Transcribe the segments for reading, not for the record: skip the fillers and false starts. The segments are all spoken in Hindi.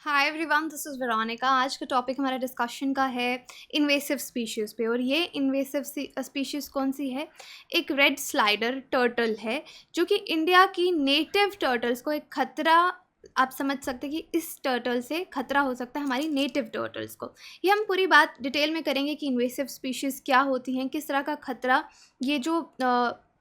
Hi everyone, this is Veronica. आज का टॉपिक हमारा डिस्कशन का है इन्वेसिव स्पीशीज़ पे। और ये इन्वेसिव स्पीशीज़ कौन सी है? एक रेड स्लाइडर टर्टल है जो कि इंडिया की नेटिव टर्टल्स को एक खतरा, आप समझ सकते हैं कि इस टर्टल से खतरा हो सकता है हमारी नेटिव टर्टल्स को। ये हम पूरी बात डिटेल में करेंगे कि इन्वेसिव स्पीशीज़ क्या होती हैं, किस तरह का खतरा ये जो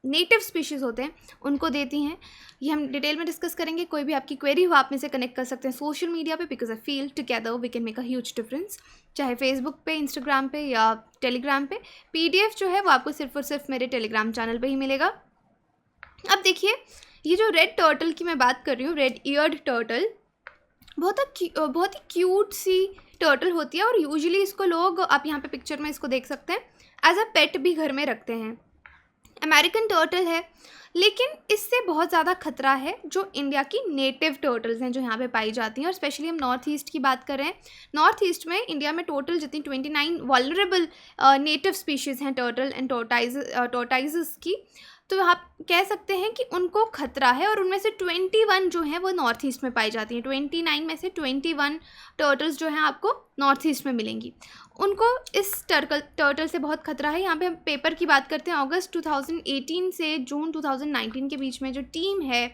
नेटिव स्पीशीज़ होते हैं उनको देती हैं। ये हम डिटेल में डिस्कस करेंगे। कोई भी आपकी क्वेरी हो आप में से कनेक्ट कर सकते हैं सोशल मीडिया पे, because I feel together we can make a huge difference. चाहे फेसबुक पे, इंस्टाग्राम पे या टेलीग्राम पे। पीडीएफ जो है वो आपको सिर्फ और सिर्फ मेरे टेलीग्राम चैनल पे ही मिलेगा। अब देखिए, ये जो रेड टर्टल की मैं बात कर रही हूँ, रेड ईयर्ड टर्टल, बहुत ही क्यूट सी टर्टल होती है। और यूजुअली इसको लोग, आप यहाँ पे पिक्चर में इसको देख सकते हैं, एज अ पेट भी घर में रखते हैं। अमेरिकन टर्टल है, लेकिन इससे बहुत ज़्यादा खतरा है जो इंडिया की नेटिव टर्टल्स हैं जो यहाँ पे पाई जाती हैं। और स्पेशली हम नॉर्थ ईस्ट की बात कर रहे हैं। नॉर्थ ईस्ट में इंडिया में टोटल जितनी 29 वल्नरेबल नेटिव स्पीशीज़ हैं टर्टल एंड टोर्टाइजेस की, तो आप कह सकते हैं कि उनको खतरा है। और उनमें से 21 जो हैं वो नॉर्थ ईस्ट में पाई जाती हैं। 29 में से 21 टर्टल्स जो हैं आपको नॉर्थ ईस्ट में मिलेंगी। उनको इस टर्टल से बहुत खतरा है। यहाँ पे हम पेपर की बात करते हैं। अगस्त 2018 से जून 2019 के बीच में जो टीम है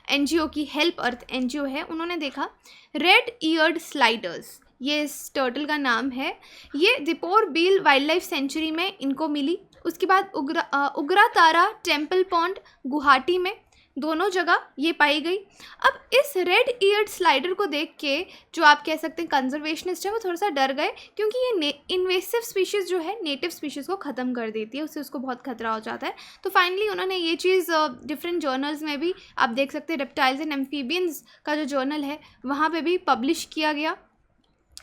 एनजीओ की, हेल्प अर्थ एनजीओ है, उन्होंने देखा रेड ईयर्ड स्लाइडर्स, ये इस टर्टल का नाम है। ये दीपोर बील वाइल्ड लाइफ सेंचुरी में इनको मिली। उसके बाद उग्रा तारा टेम्पल पॉन्ड गुवाहाटी में, दोनों जगह ये पाई गई। अब इस रेड ईयर्ड स्लाइडर को देख के जो आप कह सकते हैं कंजर्वेशनिस्ट है, वो थोड़ा सा डर गए, क्योंकि ये इन्वेसिव स्पीशीज़ जो है नेटिव स्पीशीज़ को ख़त्म कर देती है, उससे उसको बहुत खतरा हो जाता है। तो फाइनली उन्होंने ये चीज़ डिफरेंट जर्नल्स में भी, आप देख सकते हैं रेप्टाइल्स एंड एम्फीबियंस का जो जर्नल है वहाँ पर भी पब्लिश किया गया।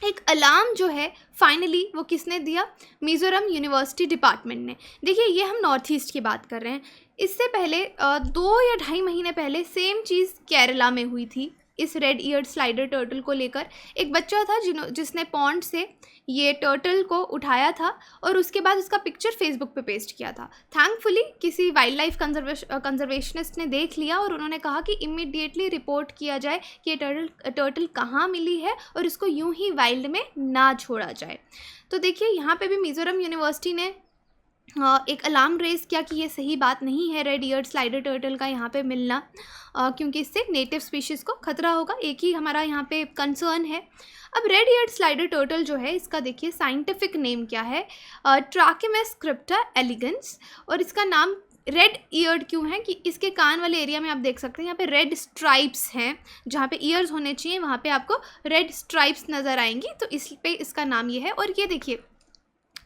एक अलार्म जो है फाइनली वो किसने दिया? मिज़ोरम यूनिवर्सिटी डिपार्टमेंट ने। देखिए, ये हम नॉर्थ ईस्ट की बात कर रहे हैं। इससे पहले 2 या ढाई महीने पहले सेम चीज़ केरला में हुई थी। इस रेड ईयर्ड स्लाइडर टर्टल को लेकर एक बच्चा था जिसने पॉन्ड से ये टर्टल को उठाया था और उसके बाद उसका पिक्चर फेसबुक पे पेस्ट किया था। थैंकफुली किसी वाइल्ड लाइफ कंजर्वेशनिस्ट ने देख लिया और उन्होंने कहा कि इमीडिएटली रिपोर्ट किया जाए कि ये टर्टल कहाँ मिली है और इसको यूं ही वाइल्ड में ना छोड़ा जाए। तो देखिए, यहाँ पे भी मिज़ोरम यूनिवर्सिटी ने एक अलार्म रेज किया कि ये सही बात नहीं है रेड ईयर्ड स्लाइडर टर्टल का यहाँ पे मिलना, क्योंकि इससे नेटिव स्पीशीज़ को खतरा होगा। एक ही हमारा यहाँ पे कंसर्न है। अब रेड ईयर्ड स्लाइडर टर्टल जो है, इसका देखिए साइंटिफिक नेम क्या है? ट्राकिमस क्रिप्टा एलिगेंस। और इसका नाम रेड ईयर्ड क्यों है? कि इसके कान वाले एरिया में आप देख सकते हैं यहाँ पे रेड स्ट्राइप्स हैं। जहाँ पे ईयर्स होने चाहिए वहाँ पे आपको रेड स्ट्राइप्स नज़र आएंगी, तो इस पे इसका नाम ये है। और ये देखिए,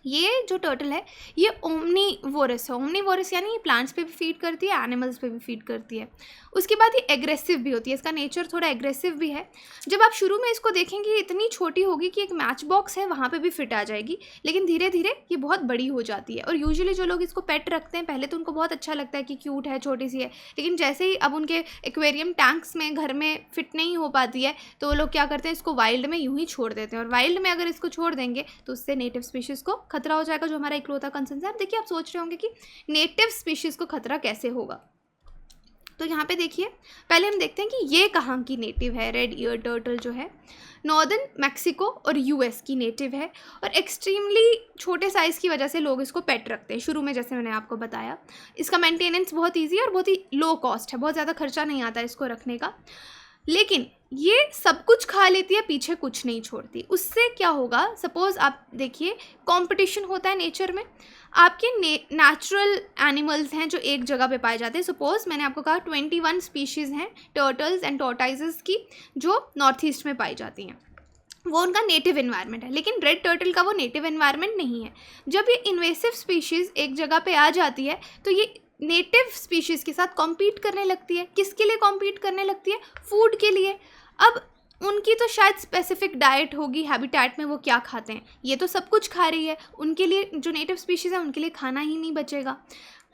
ये जो टर्टल है ये ओमनीवोरस है। ओमनीवोरस यानी ये प्लांट्स पे भी फीड करती है, एनिमल्स पे भी फीड करती है। उसके बाद ये एग्रेसिव भी होती है, इसका नेचर थोड़ा एग्रेसिव भी है। जब आप शुरू में इसको देखेंगे ये इतनी छोटी होगी कि एक मैच बॉक्स है वहाँ पे भी फिट आ जाएगी, लेकिन धीरे धीरे ये बहुत बड़ी हो जाती है। और यूजुअली जो लोग इसको पेट रखते हैं, पहले तो उनको बहुत अच्छा लगता है कि क्यूट है, छोटी सी है, लेकिन जैसे ही अब उनके एक्वेरियम टैंक्स में घर में फिट नहीं हो पाती है, तो वो लोग क्या करते हैं, इसको वाइल्ड में यूँ ही छोड़ देते हैं। और वाइल्ड में अगर इसको छोड़ देंगे तो उससे नेटिव स्पीशीज़ को खतरा हो जाएगा, जो हमारा इकलौता कंसर्न है। अब देखिए, आप सोच रहे होंगे कि नेटिव स्पीशीज़ को खतरा कैसे होगा। तो यहाँ पे देखिए, पहले हम देखते हैं कि ये कहाँ की नेटिव है। रेड ईयर टर्टल जो है नॉर्दर्न मैक्सिको और यूएस की नेटिव है। और एक्सट्रीमली छोटे साइज़ की वजह से लोग इसको पेट रखते हैं शुरू में, जैसे मैंने आपको बताया। इसका मेंटेनेंस बहुत ईजी है और बहुत ही लो कॉस्ट है, बहुत ज़्यादा खर्चा नहीं आता इसको रखने का। लेकिन ये सब कुछ खा लेती है, पीछे कुछ नहीं छोड़ती। उससे क्या होगा? सपोज़ आप देखिए, कंपटीशन होता है नेचर में। आपके नेचुरल एनिमल्स हैं जो एक जगह पे पाए जाते हैं। सपोज़ मैंने आपको कहा 21 स्पीशीज़ हैं टर्टल्स एंड टोर्टाइजेस की जो नॉर्थ ईस्ट में पाई जाती हैं, वो उनका नेटिव एनवायरनमेंट है। लेकिन रेड टर्टल का वो नेटिव एनवायरनमेंट नहीं है। जब ये इन्वेसिव स्पीशीज़ एक जगह पे आ जाती है तो ये नेटिव स्पीशीज़ के साथ कॉम्पीट करने लगती है। किसके लिए कॉम्पीट करने लगती है? फूड के लिए। अब उनकी तो शायद स्पेसिफिक डाइट होगी, हैबिटेट में वो क्या खाते हैं, ये तो सब कुछ खा रही है। उनके लिए जो नेटिव स्पीशीज़ है उनके लिए खाना ही नहीं बचेगा।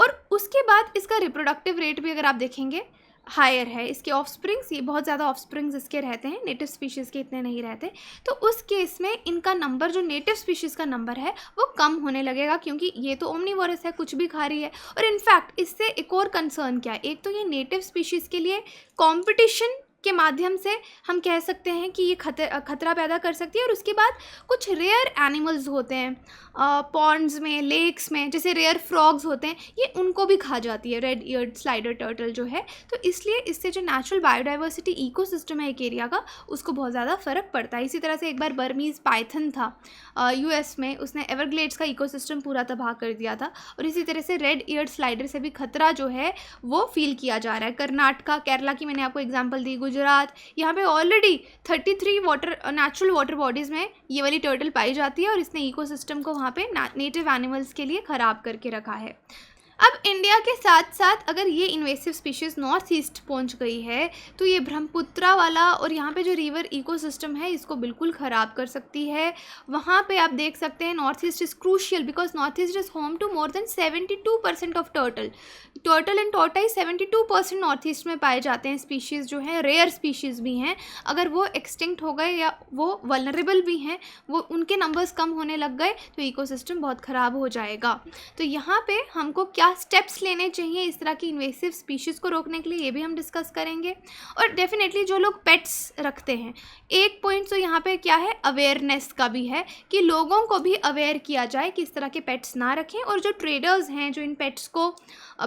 और उसके बाद इसका रिप्रोडक्टिव रेट भी अगर आप देखेंगे हायर है। इसके ऑफस्प्रिंग्स, ये बहुत ज़्यादा ऑफस्प्रिंग्स इसके रहते हैं, नेटिव स्पीशीज़ के इतने नहीं रहते। तो उस केस में इनका नंबर, जो नेटिव स्पीशीज़ का नंबर है, वो कम होने लगेगा, क्योंकि ये तो ओमनीवोरस है, कुछ भी खा रही है। और इनफैक्ट इससे एक और कंसर्न क्या है? एक तो ये नेटिव स्पीशीज़ के लिए कॉम्पिटिशन के माध्यम से हम कह सकते हैं कि ये खतरा पैदा कर सकती है। और उसके बाद कुछ रेयर एनिमल्स होते हैं पॉन्ड्स में, लेक्स में, जैसे रेयर फ्रॉग्स होते हैं, ये उनको भी खा जाती है रेड ईयर्ड स्लाइडर टर्टल जो है। तो इसलिए इससे जो नेचुरल बायोडाइवर्सिटी इकोसिस्टम है एक एरिया का, उसको बहुत ज़्यादा फ़र्क पड़ता है। इसी तरह से एक बार बर्मीज़ पाइथन था यूएस में, उसने एवरग्लेड्स का इकोसिस्टम पूरा तबाह कर दिया था। और इसी तरह से रेड ईयर्ड स्लाइडर से भी खतरा जो है वो फील किया जा रहा है। कर्नाटका, केरला की मैंने आपको एग्जांपल दी, गुजरात, यहाँ पे ऑलरेडी 33 नेचुरल वाटर बॉडीज़ में ये वाली टर्टल पाई जाती है और इसने इकोसिस्टम को वहाँ पे नेटिव एनिमल्स के लिए ख़राब करके रखा है। अब इंडिया के साथ साथ अगर ये इन्वेसिव स्पीशीज़ नॉर्थ ईस्ट पहुंच गई है तो ये ब्रह्मपुत्रा वाला और यहाँ पे जो रिवर इकोसिस्टम है इसको बिल्कुल ख़राब कर सकती है। वहाँ पे आप देख सकते हैं north east is crucial because north east is home to more than 72% of turtle and टोटाई 72% नॉर्थ ईस्ट में पाए जाते हैं। स्पीशीज़ जो हैं रेयर स्पीशीज़ भी हैं, अगर वो एक्सटिंक्ट हो गए या वो वल्नरेबल भी हैं, वो उनके नंबर्स कम होने लग गए तो इकोसिस्टम बहुत ख़राब हो जाएगा। तो यहाँ पे हमको क्या स्टेप्स लेने चाहिए इस तरह की इन्वेसिव स्पीशीज़ को रोकने के लिए, ये भी हम डिस्कस करेंगे। और डेफिनेटली जो लोग पेट्स रखते हैं, एक पॉइंट तो यहाँ पे क्या है, अवेयरनेस का भी है कि लोगों को भी अवेयर किया जाए कि इस तरह के पेट्स ना रखें। और जो ट्रेडर्स हैं जो इन पेट्स को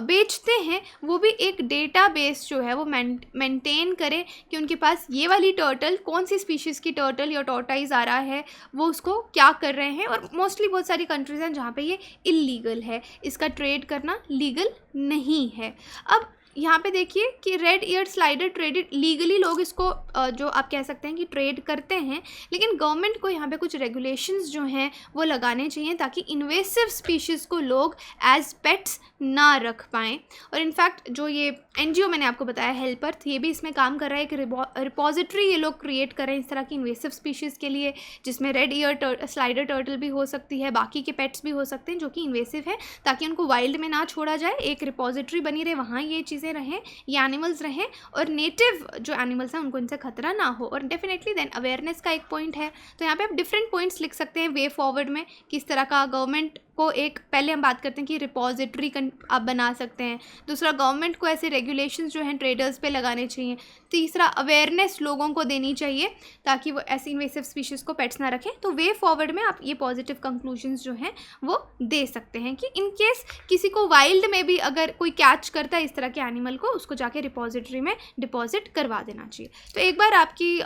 बेचते हैं वो भी एक डेटाबेस जो है वो मेंटेन करें कि उनके पास ये वाली टर्टल कौन सी स्पीशीज़ की टर्टल या टॉर्टाइज आ रहा है, वो उसको क्या कर रहे हैं। और मोस्टली बहुत सारी कंट्रीज़ हैं जहाँ पे ये इल्लीगल है, इसका ट्रेड करना लीगल नहीं है। अब यहाँ पे देखिए कि red eared slider traded legally, लोग इसको जो आप कह सकते हैं कि ट्रेड करते हैं, लेकिन गवर्नमेंट को यहाँ पे कुछ रेगुलेशंस जो हैं वो लगाने चाहिए ताकि इन्वेसिव स्पीशीज़ को लोग एज पेट्स ना रख पाएँ। और इनफैक्ट जो ये एनजीओ मैंने आपको बताया हेल्प अर्थ, ये भी इसमें काम कर रहा है कि रिपोजिटरी ये लोग क्रिएट करें इस तरह की इन्वेसिव स्पीशीज़ के लिए, जिसमें रेड ईयर स्लाइडर टर्टल भी हो सकती है, बाकी के पेट्स भी हो सकते हैं जो कि इन्वेसिव हैं, ताकि उनको वाइल्ड में ना छोड़ा जाए, एक रिपोजिटरी बनी रहे, वहाँ ये चीज़ें रहें, ये एनिमल्स रहें और नेटिव जो एनिमल्स हैं उनको इनसे खतरा ना हो। और डेफिनेटली देन अवेयरनेस का एक पॉइंट है, तो यहाँ पे आप डिफरेंट पॉइंट्स लिख सकते हैं वे फॉरवर्ड में, किस तरह का गवर्नमेंट को एक, पहले हम बात करते हैं कि रिपोजिटरी आप बना सकते हैं, दूसरा गवर्नमेंट को ऐसे रेगुलेशंस जो हैं ट्रेडर्स पे लगाने चाहिए, तीसरा अवेयरनेस लोगों को देनी चाहिए ताकि वो ऐसी इन्वेसिव स्पीशीज़ को पेट्स ना रखें। तो वे फॉरवर्ड में आप ये पॉजिटिव कंक्लूजन्स जो हैं वो दे सकते हैं कि इन केस किसी को वाइल्ड में भी अगर कोई कैच करता है इस तरह के एनिमल को, उसको जाके रिपोजिटरी में डिपॉजिट करवा देना चाहिए। तो एक बार आपकी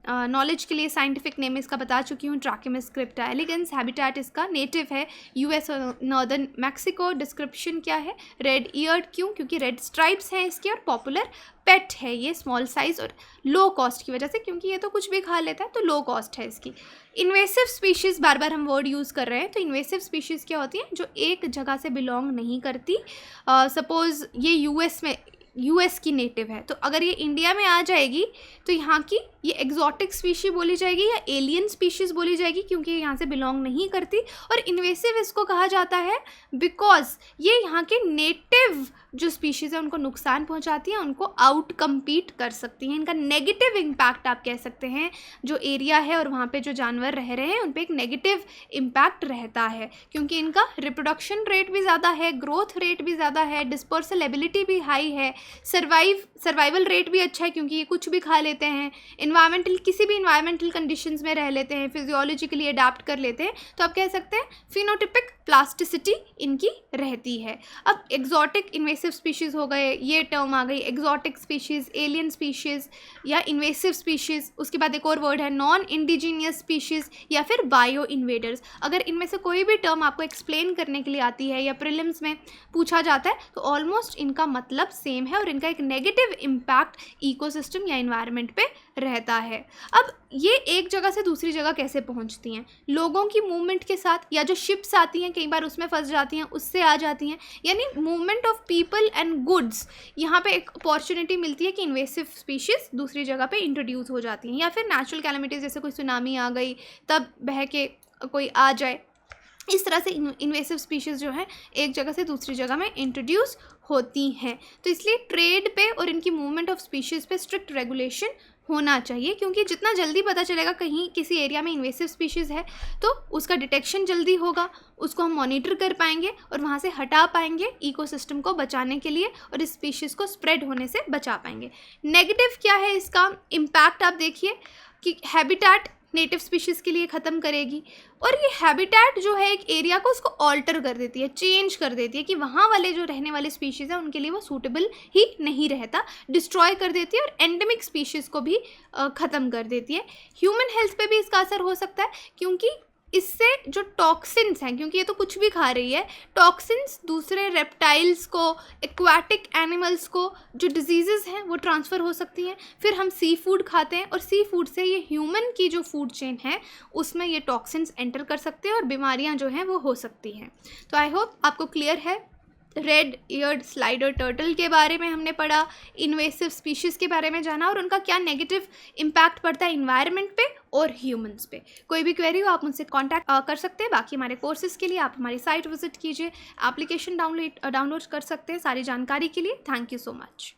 नॉलेज के लिए साइंटिफिक नेम इसका बता चुकी हूँ, ट्राकिमस क्रिप्टा एलिगेंस। हैबिटेट इसका नेटिव है यूएस और नॉर्दर्न मैक्सिको। डिस्क्रिप्शन क्या है, रेड ईयर्ड क्यों, क्योंकि रेड स्ट्राइप्स हैं इसके, और पॉपुलर पेट है ये, स्मॉल साइज़ और लो कॉस्ट की वजह से, क्योंकि ये तो कुछ भी खा लेता है तो लो कॉस्ट है इसकी। इन्वेसिव स्पीशीज़, बार बार हम वर्ड यूज़ कर रहे हैं, तो इन्वेसिव स्पीशीज़ क्या होती हैं, जो एक जगह से बिलोंग नहीं करती। सपोज़ ये यूएस की नेटिव है, तो अगर ये इंडिया में आ जाएगी तो यहाँ की ये एग्जॉटिक स्पीशी बोली जाएगी या एलियन स्पीशीज़ बोली जाएगी, क्योंकि यहाँ से बिलोंग नहीं करती। और इन्वेसिव इसको कहा जाता है बिकॉज ये यहाँ के नेटिव जो स्पीशीज़ है उनको नुकसान पहुँचाती हैं, उनको आउट कम्पीट कर सकती हैं। इनका नेगेटिव इम्पैक्ट आप कह सकते हैं, जो एरिया है और वहाँ पे जो जानवर रह रहे हैं उन पे एक नेगेटिव इम्पैक्ट रहता है, क्योंकि इनका रिप्रोडक्शन रेट भी ज़्यादा है, ग्रोथ रेट भी ज़्यादा है, डिस्पर्सल एबिलिटी भी हाई है, सर्वाइवल रेट भी अच्छा है क्योंकि ये कुछ भी खा लेते हैं, किसी भी इन्वायरमेंटल कंडीशंस में रह लेते हैं, फिजियोलॉजिकली अडाप्ट कर लेते हैं। तो आप कह सकते हैं फिनोटिपिक प्लास्टिसिटी इनकी रहती है। अब एग्जॉटिक इन्वेसिव स्पीशीज़ हो गए, ये टर्म आ गई, एग्जॉटिक स्पीशीज़, एलियन स्पीशीज़ या इन्वेसिव स्पीशीज़। उसके बाद एक और वर्ड है नॉन इंडिजीनियस स्पीशीज़ या फिर बायो इन्वेडर्स। अगर इनमें से कोई भी टर्म आपको एक्सप्लेन करने के लिए आती है या प्रीलिम्स में पूछा जाता है तो ऑलमोस्ट इनका मतलब सेम है और इनका एक नेगेटिव इम्पैक्ट इकोसिस्टम या इन्वायरमेंट पे रहता है। अब ये एक जगह से दूसरी जगह कैसे पहुंचती हैं, लोगों की मूवमेंट के साथ, या जो शिप्स आती हैं कई बार उसमें फंस जाती हैं, उससे आ जाती हैं, यानी movement of people and goods. यहाँ पे एक अपॉर्चुनिटी मिलती है कि इन्वेसिव स्पीशीज़ दूसरी जगह पे इंट्रोड्यूस हो जाती हैं, या फिर नेचुरल कैलेमिटीज़ जैसे कोई सुनामी आ गई तब बह के कोई आ जाए, इस तरह से इन्वेसिव स्पीशीज़ जो है एक जगह से दूसरी जगह में इंट्रोड्यूस होती हैं। तो इसलिए ट्रेड पे और इनकी मूवमेंट ऑफ स्पीशीज़ पे स्ट्रिक्ट रेगुलेशन होना चाहिए, क्योंकि जितना जल्दी पता चलेगा कहीं किसी एरिया में इन्वेसिव स्पीशीज़ है तो उसका डिटेक्शन जल्दी होगा, उसको हम मॉनिटर कर पाएंगे और वहाँ से हटा पाएंगे इकोसिस्टम को बचाने के लिए, और इस स्पीशीज़ को स्प्रेड होने से बचा पाएंगे। नेगेटिव क्या है इसका इम्पैक्ट, आप देखिए कि हैबिटेट नेटिव स्पीशीज़ के लिए ख़त्म करेगी, और ये हैबिटेट जो है एक एरिया को उसको ऑल्टर कर देती है, चेंज कर देती है कि वहाँ वाले जो रहने वाले स्पीशीज़ हैं उनके लिए वो सूटेबल ही नहीं रहता, डिस्ट्रॉय कर देती है और एंडेमिक स्पीशीज़ को भी ख़त्म कर देती है। ह्यूमन हेल्थ पे भी इसका असर हो सकता है, क्योंकि इससे जो टॉक्सिन्स हैं, क्योंकि ये तो कुछ भी खा रही है, टॉक्सिन्स दूसरे रेप्टाइल्स को, एक्वाटिक एनिमल्स को जो डिजीज़ हैं वो ट्रांसफ़र हो सकती हैं। फिर हम सी फूड खाते हैं और सी फूड से ये ह्यूमन की जो फूड चेन है उसमें ये टॉक्सिन्स एंटर कर सकते हैं और बीमारियां जो हैं वो हो सकती हैं। तो आई होप आपको क्लियर है। रेड ईयर्ड स्लाइडर टर्टल के बारे में हमने पढ़ा, इन्वेसिव स्पीशीज़ के बारे में जाना और उनका क्या नेगेटिव इम्पैक्ट पड़ता है इन्वायरमेंट पे और ह्यूमंस पे। कोई भी क्वेरी हो आप मुझसे कांटेक्ट कर सकते हैं। बाकी हमारे कोर्सेज़ के लिए आप हमारी साइट विजिट कीजिए, एप्लीकेशन डाउनलोड कर सकते हैं सारी जानकारी के लिए। Thank you so much.